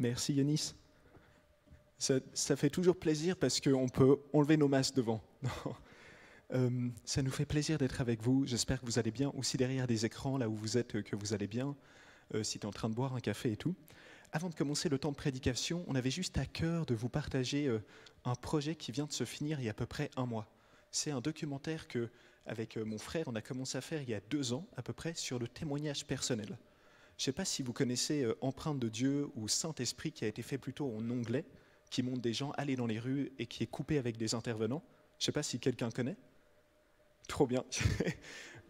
Merci Yanis. Ça fait toujours plaisir parce qu'on peut enlever nos masques devant. Ça nous fait plaisir d'être avec vous. J'espère que vous allez bien. Aussi derrière des écrans, là où vous êtes, que vous allez bien. Si tu es en train de boire un café et tout. Avant de commencer le temps de prédication, on avait juste à cœur de vous partager un projet qui vient de se finir il y a à peu près un mois. C'est un documentaire que, avec mon frère, on a commencé à faire il y a 2 ans à peu près sur le témoignage personnel. Je ne sais pas si vous connaissez Empreinte de Dieu ou Saint-Esprit, qui a été fait plutôt en anglais, qui montre des gens aller dans les rues et qui est coupé avec des intervenants. Je ne sais pas si quelqu'un connaît. Trop bien.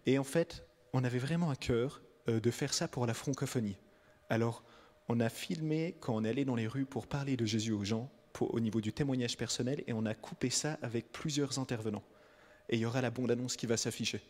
Et en fait, on avait vraiment à cœur de faire ça pour la francophonie. Alors, on a filmé quand on est allé dans les rues pour parler de Jésus aux gens, au niveau du témoignage personnel, et on a coupé ça avec plusieurs intervenants. Et il y aura la bande-annonce qui va s'afficher.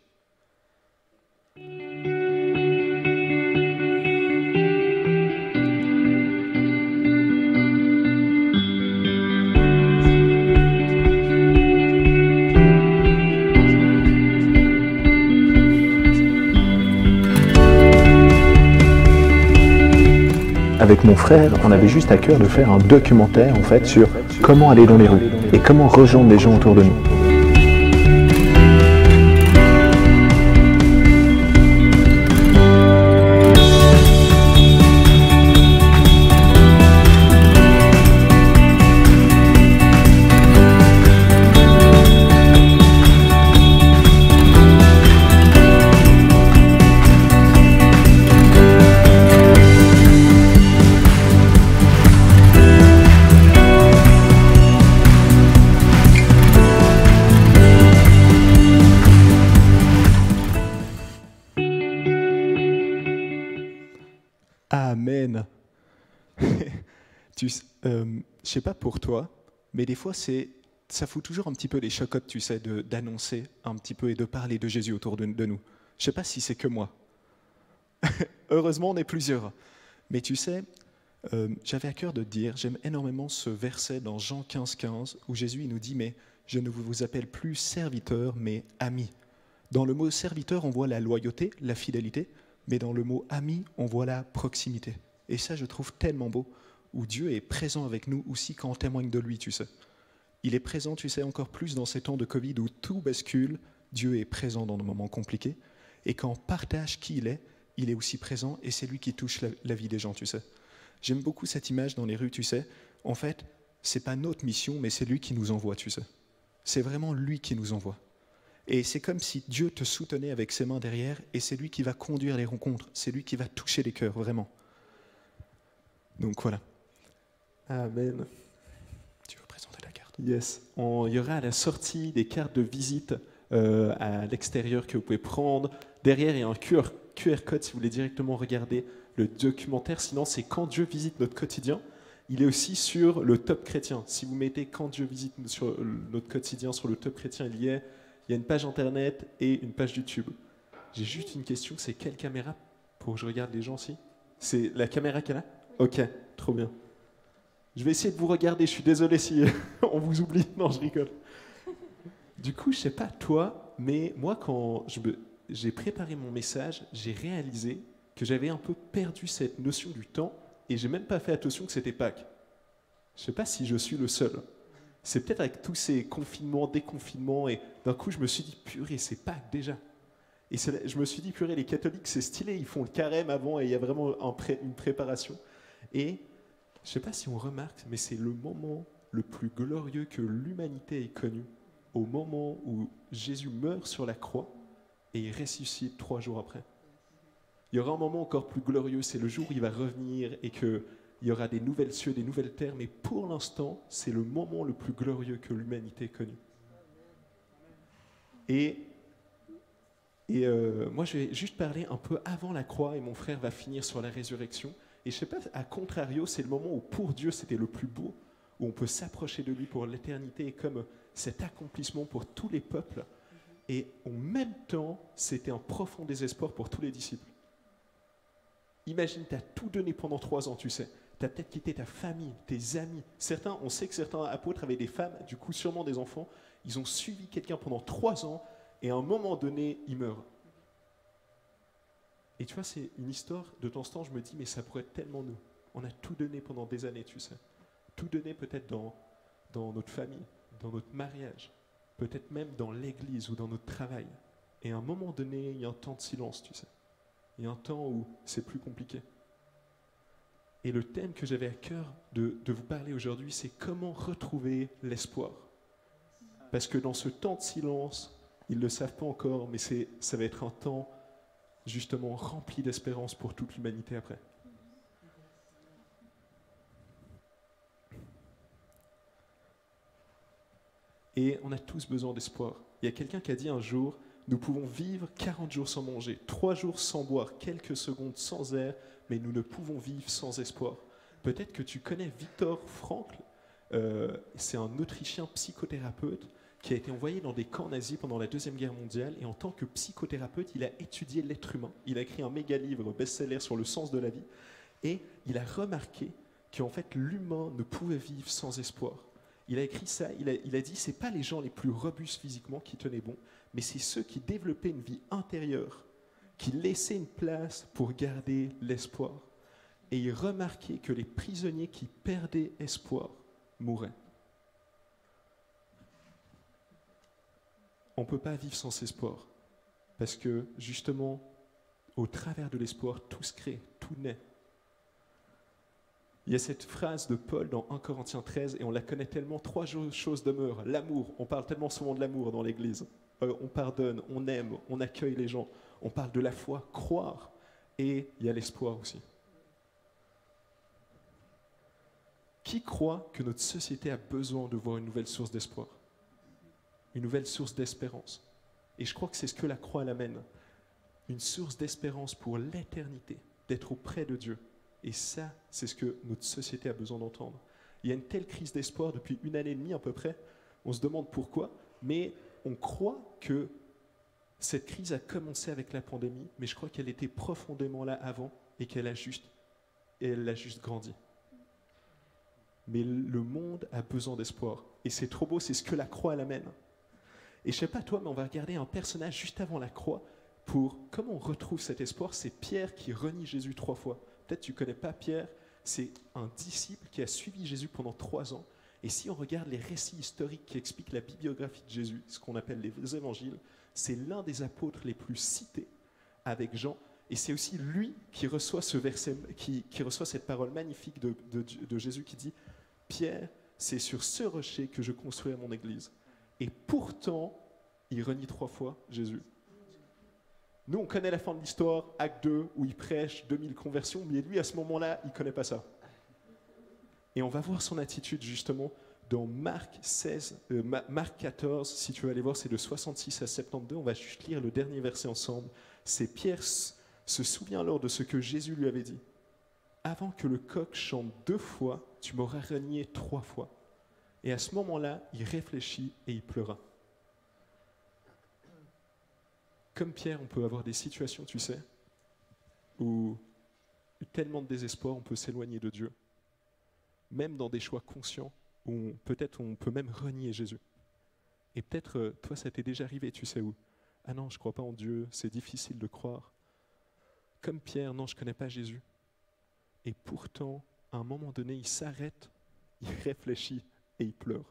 Avec mon frère, on avait juste à cœur de faire un documentaire en fait sur comment aller dans les rues et comment rejoindre les gens autour de nous. Amen. Je sais pas pour toi, mais des fois ça fout toujours un petit peu les chocottes, tu sais, d'annoncer un petit peu et de parler de Jésus autour de nous. Je sais pas si c'est que moi. Heureusement, on est plusieurs. Mais tu sais, j'avais à cœur de te dire, j'aime énormément ce verset dans Jean 15,15 où Jésus il nous dit « Mais je ne vous appelle plus serviteur, mais ami ». Dans le mot serviteur, on voit la loyauté, la fidélité, mais dans le mot ami, on voit la proximité. Et ça, je trouve tellement beau, où Dieu est présent avec nous aussi quand on témoigne de lui, tu sais. Il est présent, tu sais, encore plus dans ces temps de Covid où tout bascule, Dieu est présent dans nos moments compliqués. Et quand on partage qui il est aussi présent et c'est lui qui touche la vie des gens, tu sais. J'aime beaucoup cette image dans les rues, tu sais. En fait, c'est pas notre mission, mais c'est lui qui nous envoie, tu sais. C'est vraiment lui qui nous envoie. Et c'est comme si Dieu te soutenait avec ses mains derrière et c'est lui qui va conduire les rencontres, c'est lui qui va toucher les cœurs, vraiment. Donc voilà. Amen. Tu veux présenter la carte? Yes. Il y aura à la sortie des cartes de visite à l'extérieur que vous pouvez prendre. Derrière, il y a un QR code si vous voulez directement regarder le documentaire. Sinon, c'est Quand Dieu visite notre quotidien. Il est aussi sur le Top Chrétien. Si vous mettez Quand Dieu visite sur notre quotidien sur le Top Chrétien, il y a une page internet et une page YouTube. J'ai juste une question, c'est quelle caméra pour que je regarde les gens aussi? C'est la caméra qu'elle a? Ok, trop bien. Je vais essayer de vous regarder, je suis désolé si on vous oublie. Non, je rigole. Du coup, je sais pas toi, mais moi quand j'ai préparé mon message, j'ai réalisé que j'avais un peu perdu cette notion du temps et j'ai même pas fait attention que c'était Pâques. Je sais pas si je suis le seul. C'est peut-être avec tous ces confinements, déconfinements, et d'un coup je me suis dit, purée, c'est Pâques déjà. Et je me suis dit, purée, les catholiques, c'est stylé, ils font le carême avant et il y a vraiment une préparation. Et je ne sais pas si on remarque, mais c'est le moment le plus glorieux que l'humanité ait connu, au moment où Jésus meurt sur la croix et il ressuscite 3 jours après. Il y aura un moment encore plus glorieux, c'est le jour où il va revenir et qu'il y aura des nouvelles cieux, des nouvelles terres, mais pour l'instant, c'est le moment le plus glorieux que l'humanité ait connu. Et moi, je vais juste parler un peu avant la croix et mon frère va finir sur la résurrection. Et je ne sais pas, à contrario, c'est le moment où pour Dieu, c'était le plus beau, où on peut s'approcher de lui pour l'éternité et comme cet accomplissement pour tous les peuples. Et en même temps, c'était un profond désespoir pour tous les disciples. Imagine, tu as tout donné pendant 3 ans, tu sais. Tu as peut-être quitté ta famille, tes amis. On sait que certains apôtres avaient des femmes, du coup sûrement des enfants. Ils ont suivi quelqu'un pendant 3 ans et à un moment donné, ils meurent. Et tu vois, c'est une histoire, de temps en temps, je me dis, mais ça pourrait être tellement nous. On a tout donné pendant des années, tu sais. Tout donné peut-être dans notre famille, dans notre mariage, peut-être même dans l'église ou dans notre travail. Et à un moment donné, il y a un temps de silence, tu sais. Il y a un temps où c'est plus compliqué. Et le thème que j'avais à cœur de vous parler aujourd'hui, c'est comment retrouver l'espoir. Parce que dans ce temps de silence, ils ne le savent pas encore, mais ça va être un temps justement rempli d'espérance pour toute l'humanité après. Et on a tous besoin d'espoir. Il y a quelqu'un qui a dit un jour, nous pouvons vivre 40 jours sans manger, 3 jours sans boire, quelques secondes sans air, mais nous ne pouvons vivre sans espoir. Peut-être que tu connais Viktor Frankl, c'est un Autrichien psychothérapeute qui a été envoyé dans des camps nazis pendant la Deuxième Guerre mondiale, et en tant que psychothérapeute, il a étudié l'être humain. Il a écrit un méga livre best-seller sur le sens de la vie, et il a remarqué qu'en fait l'humain ne pouvait vivre sans espoir. Il a écrit ça, il a dit, c'est pas les gens les plus robustes physiquement qui tenaient bon, mais c'est ceux qui développaient une vie intérieure, qui laissaient une place pour garder l'espoir. Et il remarquait que les prisonniers qui perdaient espoir mouraient. On ne peut pas vivre sans espoir, parce que justement, au travers de l'espoir, tout se crée, tout naît. Il y a cette phrase de Paul dans 1 Corinthiens 13, et on la connaît tellement, 3 choses demeurent. L'amour, on parle tellement souvent de l'amour dans l'Église. On pardonne, on aime, on accueille les gens. On parle de la foi, croire, et il y a l'espoir aussi. Qui croit que notre société a besoin de voir une nouvelle source d'espoir? Une nouvelle source d'espérance. Et je crois que c'est ce que la croix l'amène. Une source d'espérance pour l'éternité, d'être auprès de Dieu. Et ça, c'est ce que notre société a besoin d'entendre. Il y a une telle crise d'espoir depuis 1 année et demie à peu près. On se demande pourquoi, mais on croit que cette crise a commencé avec la pandémie, mais je crois qu'elle était profondément là avant et qu'elle a juste grandi. Mais le monde a besoin d'espoir. Et c'est trop beau, c'est ce que la croix l'amène. Et je ne sais pas toi, mais on va regarder un personnage juste avant la croix pour comment on retrouve cet espoir. C'est Pierre qui renie Jésus 3 fois. Peut-être que tu ne connais pas Pierre, c'est un disciple qui a suivi Jésus pendant 3 ans. Et si on regarde les récits historiques qui expliquent la bibliographie de Jésus, ce qu'on appelle les évangiles, c'est l'un des apôtres les plus cités avec Jean. Et c'est aussi lui qui reçoit ce verset, qui reçoit cette parole magnifique de Jésus qui dit « Pierre, c'est sur ce rocher que je construirai mon église. » Et pourtant, il renie 3 fois Jésus. Nous, on connaît la fin de l'histoire, acte 2, où il prêche 2000 conversions, mais lui, à ce moment-là, il ne connaît pas ça. Et on va voir son attitude, justement, dans Marc 14, si tu veux aller voir, c'est de 66 à 72, on va juste lire le dernier verset ensemble. C'est Pierre se souvient alors de ce que Jésus lui avait dit. « Avant que le coq chante 2 fois, tu m'auras renié 3 fois. » Et à ce moment-là, il réfléchit et il pleura. Comme Pierre, on peut avoir des situations, tu sais, où tellement de désespoir, on peut s'éloigner de Dieu. Même dans des choix conscients, où peut-être on peut même renier Jésus. Et peut-être, toi, ça t'est déjà arrivé, tu sais où? Ah non, je ne crois pas en Dieu, c'est difficile de croire. Comme Pierre, non, je ne connais pas Jésus. Et pourtant, à un moment donné, il s'arrête, il réfléchit et il pleure.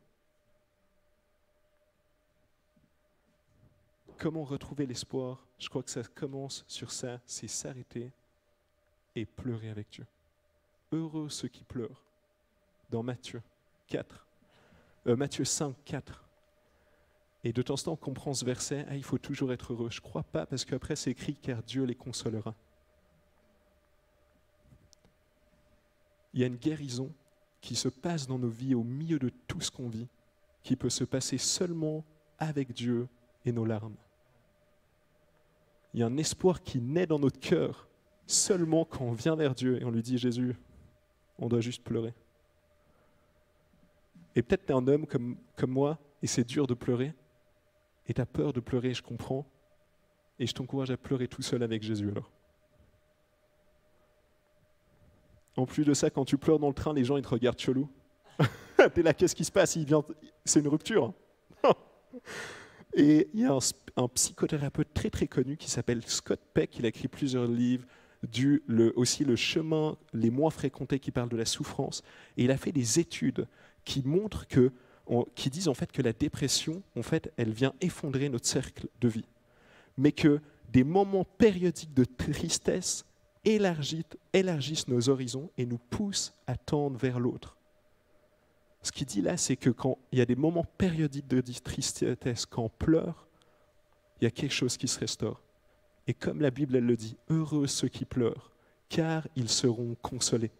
Comment retrouver l'espoir? Je crois que ça commence sur ça, c'est s'arrêter et pleurer avec Dieu. Heureux ceux qui pleurent. Dans Matthieu 5, 4. Et de temps en temps, on comprend ce verset, il faut toujours être heureux. Je ne crois pas, parce qu'après c'est écrit, car Dieu les consolera. Il y a une guérison qui se passe dans nos vies au milieu de tout ce qu'on vit, qui peut se passer seulement avec Dieu et nos larmes. Il y a un espoir qui naît dans notre cœur seulement quand on vient vers Dieu et on lui dit « Jésus, on doit juste pleurer ». Et peut-être tu es un homme comme moi et c'est dur de pleurer et tu as peur de pleurer, je comprends, et je t'encourage à pleurer tout seul avec Jésus alors. En plus de ça, quand tu pleures dans le train, les gens ils te regardent chelou. T'es là, qu'est-ce qui se passe? C'est une rupture. Et il y a un psychothérapeute très très connu qui s'appelle Scott Peck, il a écrit plusieurs livres, aussi le chemin les moins fréquentés qui parlent de la souffrance. Et il a fait des études qui montrent qui disent en fait que la dépression, en fait, elle vient effondrer notre cercle de vie. Mais que des moments périodiques de tristesse élargissent nos horizons et nous poussent à tendre vers l'autre. Ce qu'il dit là, c'est que quand il y a des moments périodiques de tristesse, quand on pleure, il y a quelque chose qui se restaure. Et comme la Bible elle le dit, heureux ceux qui pleurent, car ils seront consolés.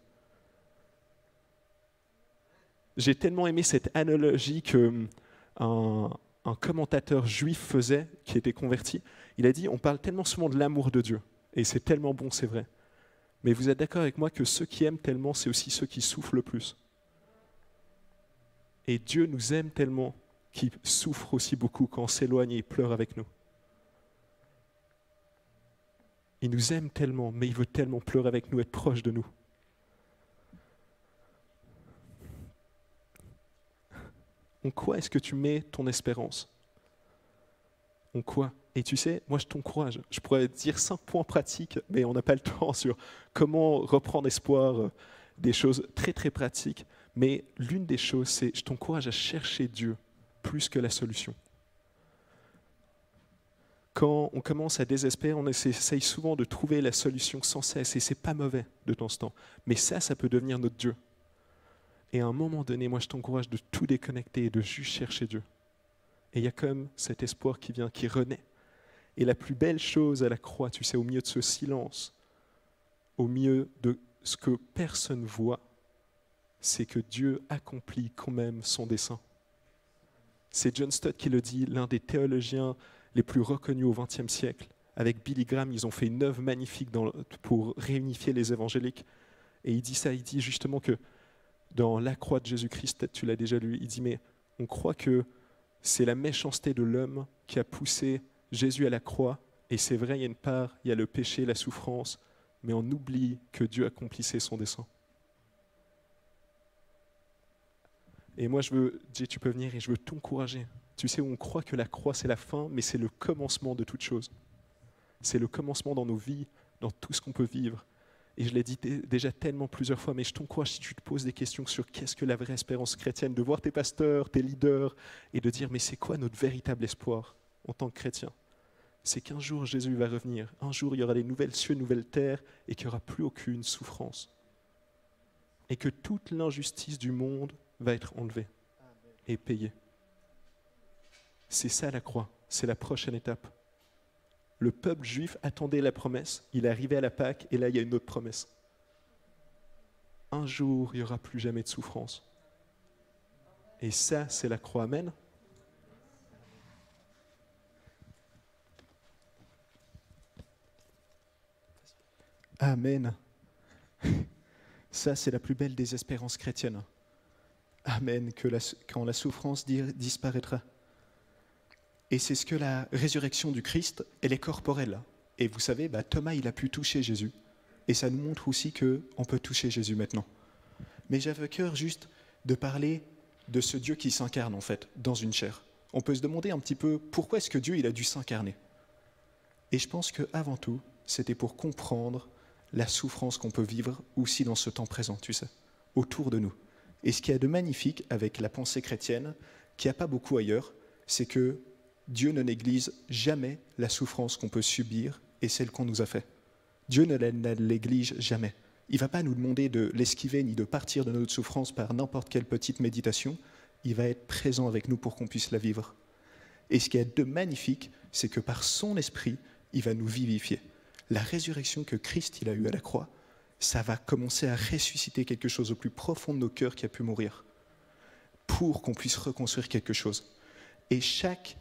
J'ai tellement aimé cette analogie qu'un commentateur juif faisait, qui était converti. Il a dit, on parle tellement souvent de l'amour de Dieu, et c'est tellement bon, c'est vrai. Mais vous êtes d'accord avec moi que ceux qui aiment tellement, c'est aussi ceux qui souffrent le plus. Et Dieu nous aime tellement qu'il souffre aussi beaucoup quand on s'éloigne et il pleure avec nous. Il nous aime tellement, mais il veut tellement pleurer avec nous, être proche de nous. En quoi est-ce que tu mets ton espérance? En quoi? Et tu sais, moi je t'encourage. Je pourrais dire 5 points pratiques, mais on n'a pas le temps sur comment reprendre espoir, des choses très très pratiques. Mais l'une des choses, c'est je t'encourage à chercher Dieu plus que la solution. Quand on commence à désespérer, on essaye souvent de trouver la solution sans cesse, et c'est pas mauvais de temps en temps. Mais ça peut devenir notre Dieu. Et à un moment donné, moi je t'encourage de tout déconnecter et de juste chercher Dieu. Et il y a comme cet espoir qui vient, qui renaît. Et la plus belle chose à la croix, tu sais, au milieu de ce silence, au milieu de ce que personne voit, c'est que Dieu accomplit quand même son dessein. C'est John Stott qui le dit, l'un des théologiens les plus reconnus au XXe siècle. Avec Billy Graham, ils ont fait une œuvre magnifique pour réunifier les évangéliques. Et il dit ça, il dit justement que dans la croix de Jésus-Christ, peut-être tu l'as déjà lu, il dit, mais on croit que c'est la méchanceté de l'homme qui a poussé Jésus à la croix. Et c'est vrai, il y a une part, il y a le péché, la souffrance, mais on oublie que Dieu accomplissait son dessein. Et moi, Jay, tu peux venir et je veux t'encourager. Tu sais, on croit que la croix, c'est la fin, mais c'est le commencement de toute chose. C'est le commencement dans nos vies, dans tout ce qu'on peut vivre. Et je l'ai dit déjà tellement plusieurs fois, mais je t'encourage, si tu te poses des questions sur qu'est-ce que la vraie espérance chrétienne, de voir tes pasteurs, tes leaders, et de dire, mais c'est quoi notre véritable espoir en tant que chrétien? C'est qu'un jour, Jésus va revenir. Un jour, il y aura des nouvelles cieux, nouvelles terres, et qu'il n'y aura plus aucune souffrance. Et que toute l'injustice du monde va être enlevée et payée. C'est ça la croix, c'est la prochaine étape. Le peuple juif attendait la promesse, il est arrivé à la Pâque, et là il y a une autre promesse. Un jour, il n'y aura plus jamais de souffrance. Et ça, c'est la croix. Amen. Amen. Ça, c'est la plus belle des espérances chrétiennes. Amen, quand la souffrance disparaîtra. Et c'est ce que la résurrection du Christ, elle est corporelle. Et vous savez, Thomas, il a pu toucher Jésus. Et ça nous montre aussi qu'on peut toucher Jésus maintenant. Mais j'avais à cœur juste de parler de ce Dieu qui s'incarne, en fait, dans une chair. On peut se demander un petit peu, pourquoi est-ce que Dieu il a dû s'incarner? Et je pense qu'avant tout, c'était pour comprendre la souffrance qu'on peut vivre aussi dans ce temps présent, tu sais, autour de nous. Et ce qu'il y a de magnifique avec la pensée chrétienne, qu'il n'y a pas beaucoup ailleurs, c'est que Dieu ne néglige jamais la souffrance qu'on peut subir et celle qu'on nous a fait. Dieu ne la néglige jamais. Il ne va pas nous demander de l'esquiver ni de partir de notre souffrance par n'importe quelle petite méditation. Il va être présent avec nous pour qu'on puisse la vivre. Et ce qui est de magnifique, c'est que par son esprit, il va nous vivifier. La résurrection que Christ il a eue à la croix, ça va commencer à ressusciter quelque chose au plus profond de nos cœurs qui a pu mourir, pour qu'on puisse reconstruire quelque chose. Et chaque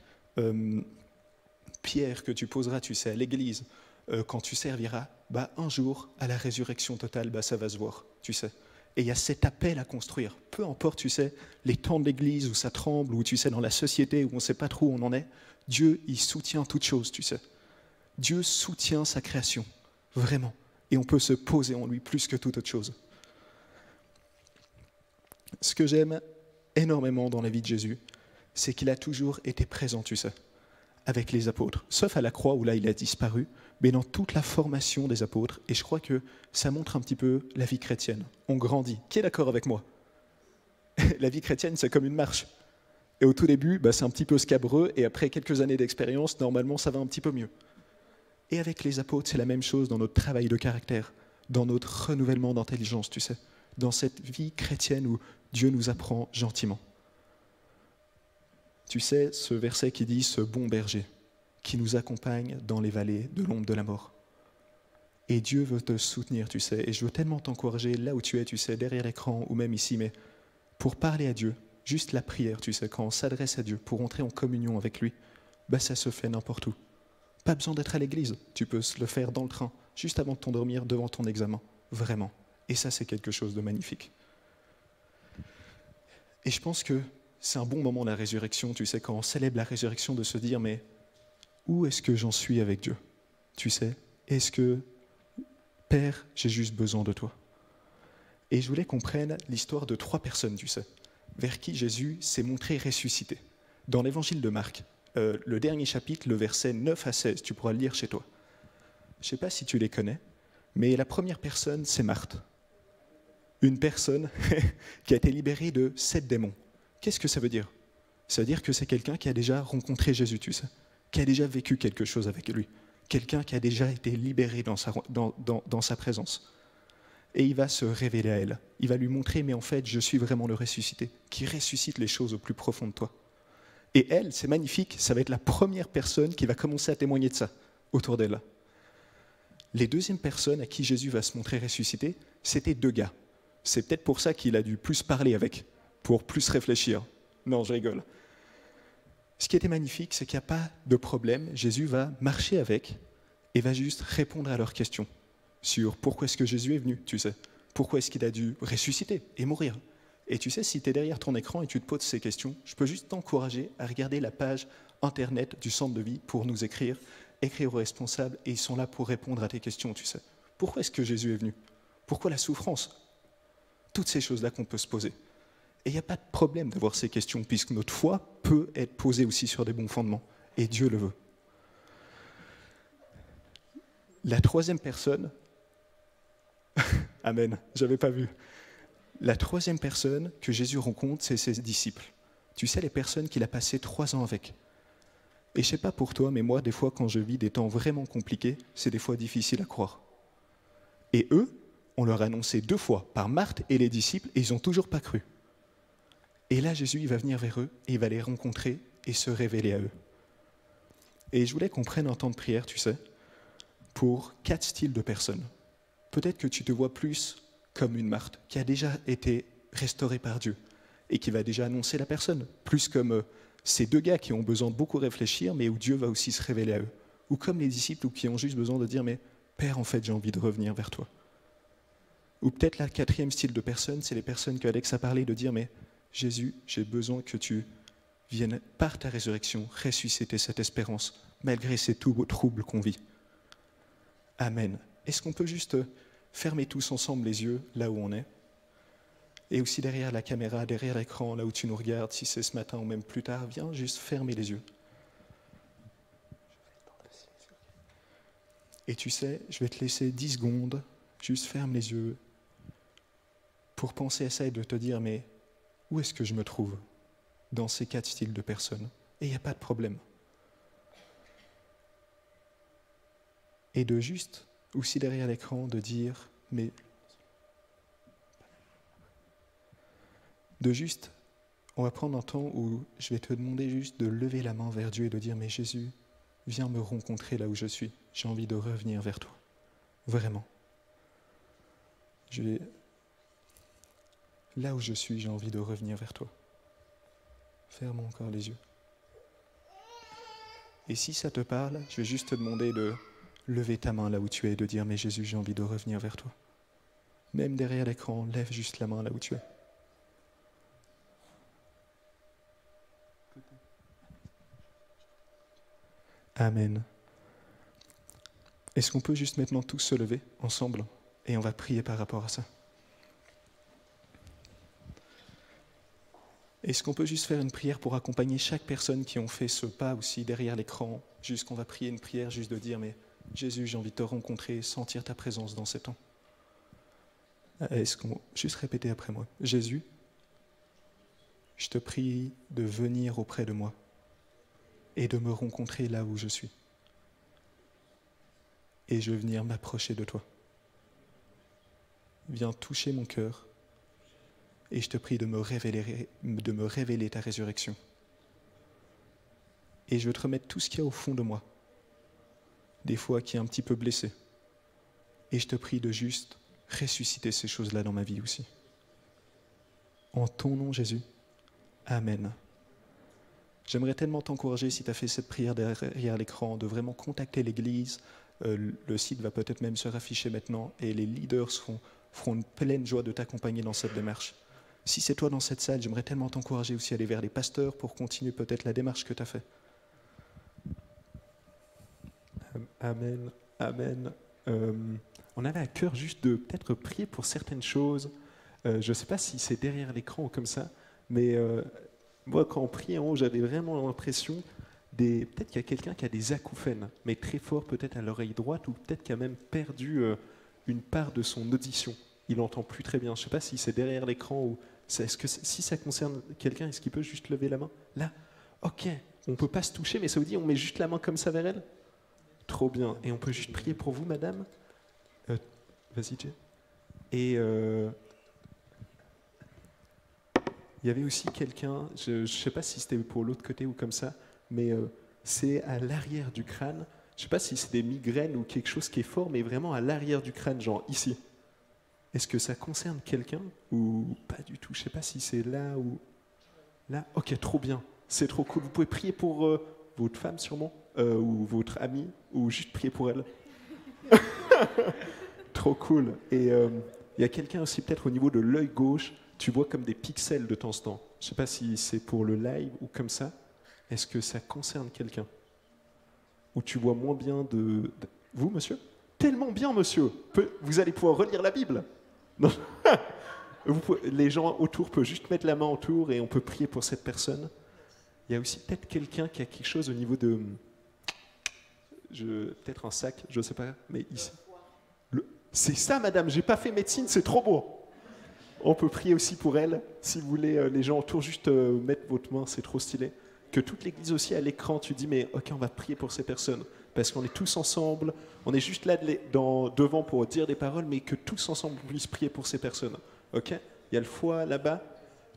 pierre que tu poseras, tu sais, à l'église, quand tu serviras, un jour, à la résurrection totale, ça va se voir, tu sais. Et il y a cet appel à construire. Peu importe, tu sais, les temps de l'église où ça tremble, ou tu sais, dans la société où on ne sait pas trop où on en est, Dieu, il soutient toute chose, tu sais. Dieu soutient sa création, vraiment. Et on peut se poser en lui plus que toute autre chose. Ce que j'aime énormément dans la vie de Jésus, c'est qu'il a toujours été présent, tu sais. avec les apôtres, sauf à la croix où là il a disparu, mais dans toute la formation des apôtres. Et je crois que ça montre un petit peu la vie chrétienne. On grandit. Qui est d'accord avec moi? La vie chrétienne, c'est comme une marche. Et au tout début, c'est un petit peu scabreux, et après quelques années d'expérience, normalement, ça va un petit peu mieux. Et avec les apôtres, c'est la même chose dans notre travail de caractère, dans notre renouvellement d'intelligence, tu sais, dans cette vie chrétienne où Dieu nous apprend gentiment. Tu sais, ce verset qui dit « ce bon berger » qui nous accompagne dans les vallées de l'ombre de la mort. Et Dieu veut te soutenir, tu sais, et je veux tellement t'encourager là où tu es, tu sais, derrière l'écran ou même ici, mais pour parler à Dieu, juste la prière, tu sais, quand on s'adresse à Dieu pour entrer en communion avec lui, ça se fait n'importe où. Pas besoin d'être à l'église, tu peux le faire dans le train, juste avant de t'endormir devant ton examen, vraiment. Et ça, c'est quelque chose de magnifique. Et je pense que c'est un bon moment la résurrection, tu sais, quand on célèbre la résurrection, de se dire, mais où est-ce que j'en suis avec Dieu? Tu sais, est-ce que, Père, j'ai juste besoin de toi? Et je voulais qu'on prenne l'histoire de 3 personnes, tu sais, vers qui Jésus s'est montré ressuscité. Dans l'évangile de Marc, le dernier chapitre, le verset 9 à 16, tu pourras le lire chez toi. Je ne sais pas si tu les connais, mais la première personne, c'est Marthe. Une personne qui a été libérée de 7 démons. Qu'est-ce que ça veut dire? Ça veut dire que c'est quelqu'un qui a déjà rencontré Jésus, tu sais, qui a déjà vécu quelque chose avec lui, quelqu'un qui a déjà été libéré dans sa présence. Et il va se révéler à elle. Il va lui montrer, mais en fait, je suis vraiment le ressuscité, qui ressuscite les choses au plus profond de toi. Et elle, c'est magnifique, ça va être la première personne qui va commencer à témoigner de ça autour d'elle. Les deuxièmes personnes à qui Jésus va se montrer ressuscité, c'était 2 gars. C'est peut-être pour ça qu'il a dû plus parler avec, pour plus réfléchir. Non, je rigole. Ce qui était magnifique, c'est qu'il n'y a pas de problème. Jésus va marcher avec et va juste répondre à leurs questions sur pourquoi est-ce que Jésus est venu, tu sais. Pourquoi est-ce qu'il a dû ressusciter et mourir. Et tu sais, si tu es derrière ton écran et tu te poses ces questions, je peux juste t'encourager à regarder la page internet du Centre de vie pour nous écrire aux responsables, et ils sont là pour répondre à tes questions, tu sais. Pourquoi est-ce que Jésus est venu? Pourquoi la souffrance? Toutes ces choses-là qu'on peut se poser. Et il n'y a pas de problème d'avoir ces questions, puisque notre foi peut être posée aussi sur des bons fondements, et Dieu le veut. La troisième personne, Amen, j'avais pas vu. La troisième personne que Jésus rencontre, c'est ses disciples. Tu sais, les personnes qu'il a passé 3 ans avec. Et je sais pas pour toi, mais moi, des fois, quand je vis des temps vraiment compliqués, c'est des fois difficile à croire. Et eux, on leur a annoncé 2 fois, par Marthe et les disciples, et ils n'ont toujours pas cru. Et là, Jésus, il va venir vers eux, et il va les rencontrer et se révéler à eux. Et je voulais qu'on prenne un temps de prière, tu sais, pour 4 styles de personnes. Peut-être que tu te vois plus comme une Marthe, qui a déjà été restaurée par Dieu, et qui va déjà annoncer la personne, plus comme ces 2 gars qui ont besoin de beaucoup réfléchir, mais où Dieu va aussi se révéler à eux. Ou comme les disciples, ou qui ont juste besoin de dire, mais Père, en fait, j'ai envie de revenir vers toi. Ou peut-être la 4e style de personnes, c'est les personnes que Alex a parlé, de dire, mais Jésus, j'ai besoin que tu viennes, par ta résurrection, ressusciter cette espérance, malgré ces troubles qu'on vit. Amen. Est-ce qu'on peut juste fermer tous ensemble les yeux, là où on est? Et aussi derrière la caméra, derrière l'écran, là où tu nous regardes, si c'est ce matin ou même plus tard, viens juste fermer les yeux. Et tu sais, je vais te laisser 10 secondes, juste ferme les yeux, pour penser à ça et de te dire, mais où est-ce que je me trouve dans ces 4 styles de personnes? Et il n'y a pas de problème. Et de juste, aussi derrière l'écran, de dire, mais de juste, on va prendre un temps où je vais te demander juste de lever la main vers Dieu et de dire, mais Jésus, viens me rencontrer là où je suis. J'ai envie de revenir vers toi. Vraiment. Là où je suis, j'ai envie de revenir vers toi. Ferme encore les yeux. Et si ça te parle, je vais juste te demander de lever ta main là où tu es et de dire, mais Jésus, j'ai envie de revenir vers toi. Même derrière l'écran, lève juste la main là où tu es. Amen. Est-ce qu'on peut juste maintenant tous se lever ensemble et on va prier par rapport à ça? Est-ce qu'on peut juste faire une prière pour accompagner chaque personne qui ont fait ce pas aussi derrière l'écran, juste qu'on va prier une prière, juste de dire, mais Jésus, j'ai envie de te rencontrer, sentir ta présence dans ces temps. Est-ce qu'on juste répéter après moi? Jésus, je te prie de venir auprès de moi et de me rencontrer là où je suis. Et je veux venir m'approcher de toi. Viens toucher mon cœur et je te prie de me révéler ta résurrection. Et je veux te remettre tout ce qu'il y a au fond de moi, des fois qui est un petit peu blessé. Et je te prie de juste ressusciter ces choses-là dans ma vie aussi. En ton nom, Jésus, Amen. J'aimerais tellement t'encourager, si tu as fait cette prière derrière l'écran, de vraiment contacter l'Église. Le site va peut-être même se rafficher maintenant et les leaders feront une pleine joie de t'accompagner dans cette démarche. Si c'est toi dans cette salle, j'aimerais tellement t'encourager aussi à aller vers les pasteurs pour continuer peut-être la démarche que tu as faite. Amen, amen. On avait à cœur juste de peut-être prier pour certaines choses. Je ne sais pas si c'est derrière l'écran ou comme ça, mais moi quand on priait en haut, j'avais vraiment l'impression peut-être qu'il y a quelqu'un qui a des acouphènes, mais très fort peut-être à l'oreille droite, ou peut-être qu'il a même perdu une part de son audition. Il n'entend plus très bien. Je ne sais pas si c'est derrière l'écran ou... si ça concerne quelqu'un, est-ce qu'il peut juste lever la main? Là, ok, on ne peut pas se toucher, mais ça veut dire on met juste la main comme ça vers elle? Trop bien. Et on peut juste prier pour vous, madame? Vas-y, Jay. Et il y avait aussi quelqu'un, je ne sais pas si c'était pour l'autre côté ou comme ça, mais c'est à l'arrière du crâne. Je ne sais pas si c'est des migraines ou quelque chose qui est fort, mais vraiment à l'arrière du crâne, genre ici. Est-ce que ça concerne quelqu'un ou pas du tout? Je ne sais pas si c'est là ou là. Ok, trop bien. C'est trop cool. Vous pouvez prier pour votre femme sûrement, ou votre amie, ou juste prier pour elle. Trop cool. Et il y a quelqu'un aussi peut-être au niveau de l'œil gauche, tu vois comme des pixels de temps en temps. Je ne sais pas si c'est pour le live ou comme ça. Est-ce que ça concerne quelqu'un? Ou tu vois moins bien de... Vous, monsieur? Tellement bien, monsieur. Vous allez pouvoir relire la Bible. Non. Les gens autour peuvent juste mettre la main autour et on peut prier pour cette personne. Il y a aussi peut-être quelqu'un qui a quelque chose au niveau de... peut-être un sac, je ne sais pas, mais ici. C'est ça, madame, j'ai pas fait médecine, c'est trop beau. On peut prier aussi pour elle. Si vous voulez, les gens autour, juste mettre votre main, c'est trop stylé. Que toute l'église aussi à l'écran, tu dis, mais ok, on va prier pour ces personnes. Parce qu'on est tous ensemble, on est juste là devant pour dire des paroles, mais que tous ensemble on puisse prier pour ces personnes. Ok? Il y a le foie là-bas,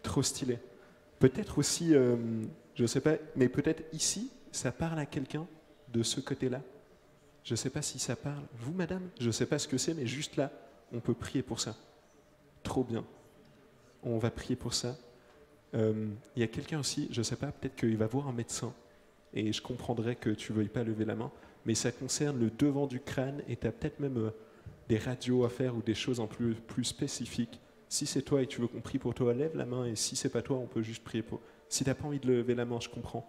trop stylé. Peut-être aussi, je ne sais pas, mais peut-être ici, ça parle à quelqu'un de ce côté-là. Je ne sais pas si ça parle. Vous, madame, je ne sais pas ce que c'est, mais juste là, on peut prier pour ça. Trop bien. On va prier pour ça. Il y a quelqu'un aussi, je ne sais pas, peut-être qu'il va voir un médecin, et je comprendrais que tu ne veuilles pas lever la main, mais ça concerne le devant du crâne, et tu as peut-être même des radios à faire ou des choses en plus spécifiques. Si c'est toi et tu veux qu'on prie pour toi, lève la main, et si c'est pas toi, on peut juste prier pour... Si tu n'as pas envie de lever la main, je comprends.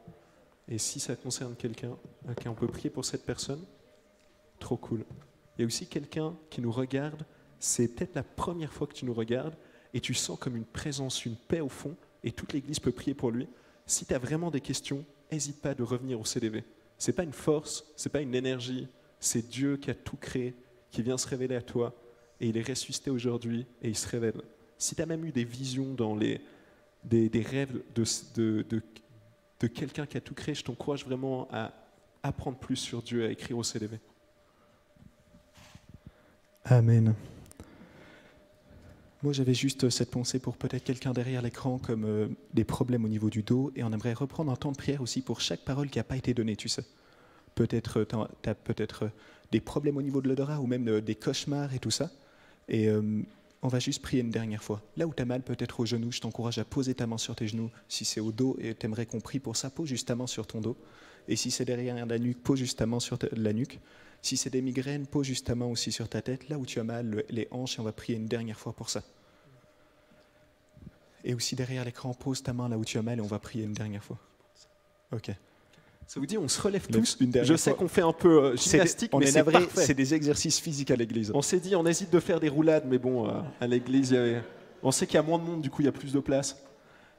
Et si ça concerne quelqu'un, okay, on peut prier pour cette personne. Trop cool. Il y a aussi quelqu'un qui nous regarde, c'est peut-être la première fois que tu nous regardes, et tu sens comme une présence, une paix au fond, et toute l'église peut prier pour lui. Si tu as vraiment des questions, n'hésite pas de revenir au CDV. Ce n'est pas une force, ce n'est pas une énergie, c'est Dieu qui a tout créé, qui vient se révéler à toi, et il est ressuscité aujourd'hui, et il se révèle. Si tu as même eu des visions dans des rêves de quelqu'un qui a tout créé, je t'encourage vraiment à apprendre plus sur Dieu, à écrire au CDV. Amen. Moi, j'avais juste cette pensée pour peut-être quelqu'un derrière l'écran comme des problèmes au niveau du dos, et on aimerait reprendre un temps de prière aussi pour chaque parole qui n'a pas été donnée, tu sais. Peut-être tu as peut-être des problèmes au niveau de l'odorat ou même des cauchemars et tout ça. Et on va juste prier une dernière fois. Là où tu as mal, peut-être au genou, je t'encourage à poser ta main sur tes genoux. Si c'est au dos et tu aimerais qu'on prie pour ça, pose juste ta main sur ton dos. Et si c'est derrière la nuque, pose juste ta main sur la nuque. Si c'est des migraines, pose juste ta main aussi sur ta tête, là où tu as mal, les hanches, et on va prier une dernière fois pour ça. Et aussi derrière l'écran, pose ta main là où tu as mal et on va prier une dernière fois. Ok. Ça vous dit, on se relève tous. Je sais qu'on fait un peu gymnastique, mais c'est parfait. C'est des exercices physiques à l'église. On s'est dit, on hésite de faire des roulades, mais bon, à l'église, on sait qu'il y a moins de monde, du coup, il y a plus de place.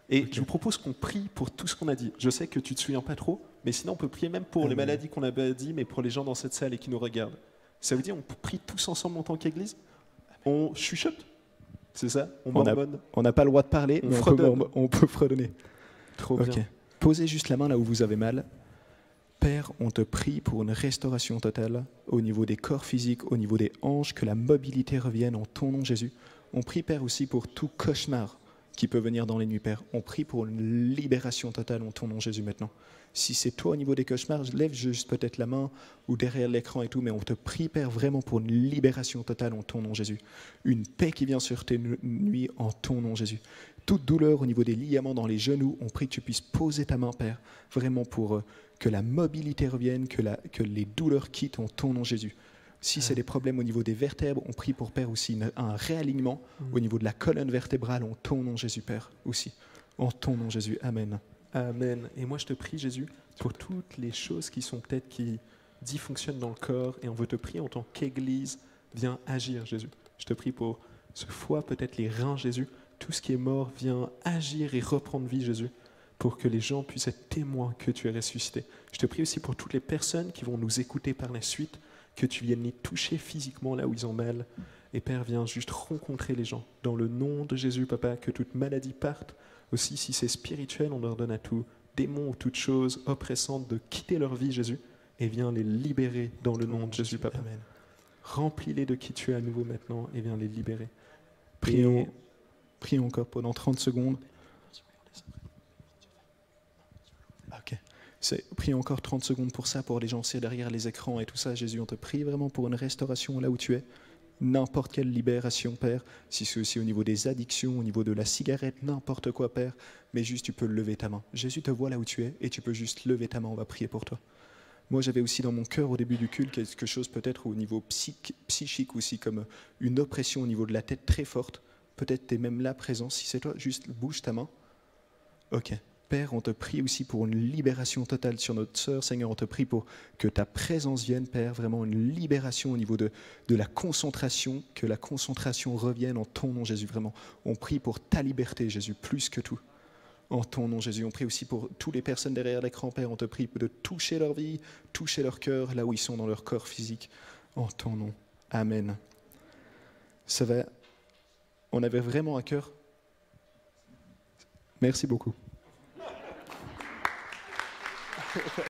Et Ok. je vous propose qu'on prie pour tout ce qu'on a dit. Je sais que tu ne te souviens pas trop, mais sinon on peut prier même pour les Amen. maladies qu'on a dit, mais pour les gens dans cette salle et qui nous regardent. Ça veut dire on prie tous ensemble en tant qu'Église? On chuchote? C'est ça? On On a- mormonne? On n'a pas le droit de parler, On mais fredonne. on peut fredonner. Trop Ok. bien. Posez juste la main là où vous avez mal. Père, on te prie pour une restauration totale au niveau des corps physiques, au niveau des hanches, que la mobilité revienne en ton nom, Jésus. On prie, Père, aussi pour tout cauchemar qui peut venir dans les nuits, Père. On prie pour une libération totale en ton nom, Jésus, maintenant. Si c'est toi au niveau des cauchemars, lève juste peut-être la main ou derrière l'écran et tout, mais on te prie, Père, vraiment pour une libération totale en ton nom, Jésus. Une paix qui vient sur tes nuits en ton nom, Jésus. Toute douleur au niveau des ligaments dans les genoux, on prie que tu puisses poser ta main, Père, vraiment pour que la mobilité revienne, que les douleurs quittent en ton nom, Jésus. Si c'est des problèmes au niveau des vertèbres, on prie pour, Père, aussi un réalignement au niveau de la colonne vertébrale en ton nom, Jésus, Père, aussi. En ton nom, Jésus. Amen. Amen. Et moi, je te prie, Jésus, pour toutes les choses qui sont peut-être qui dysfonctionnent dans le corps, et on veut te prier en tant qu'Église, viens agir, Jésus. Je te prie pour ce foie, peut-être les reins, Jésus. Tout ce qui est mort, viens agir et reprendre vie, Jésus, pour que les gens puissent être témoins que tu es ressuscité. Je te prie aussi pour toutes les personnes qui vont nous écouter par la suite, que tu viennes les toucher physiquement là où ils ont mal. Et Père, viens juste rencontrer les gens. Dans le nom de Jésus, Papa, que toute maladie parte. Aussi, si c'est spirituel, on ordonne à tout démon ou toute chose oppressante de quitter leur vie, Jésus, et viens les libérer dans le nom de Jésus, Papa. Amen. Remplis-les de qui tu es à nouveau maintenant et viens les libérer. Prions, prions encore pendant 30 secondes. Ok. Prions encore 30 secondes pour ça, pour les gens c'est derrière les écrans et tout ça. Jésus, on te prie vraiment pour une restauration là où tu es. N'importe quelle libération, Père. Si c'est aussi au niveau des addictions, au niveau de la cigarette, n'importe quoi, Père. Mais juste, tu peux lever ta main. Jésus te voit là où tu es et tu peux juste lever ta main. On va prier pour toi. Moi, j'avais aussi dans mon cœur au début du culte quelque chose peut-être au niveau psychique aussi, comme une oppression au niveau de la tête très forte. Peut-être tu es même là présent. Si c'est toi, juste bouge ta main. Ok. Père, on te prie aussi pour une libération totale sur notre sœur. Seigneur, on te prie pour que ta présence vienne, Père, vraiment une libération au niveau de la concentration, que la concentration revienne en ton nom, Jésus, vraiment. On prie pour ta liberté, Jésus, plus que tout. En ton nom, Jésus, on prie aussi pour toutes les personnes derrière l'écran, Père. On te prie de toucher leur vie, toucher leur cœur, là où ils sont dans leur corps physique. En ton nom. Amen. Ça va. On avait vraiment à cœur. Merci beaucoup.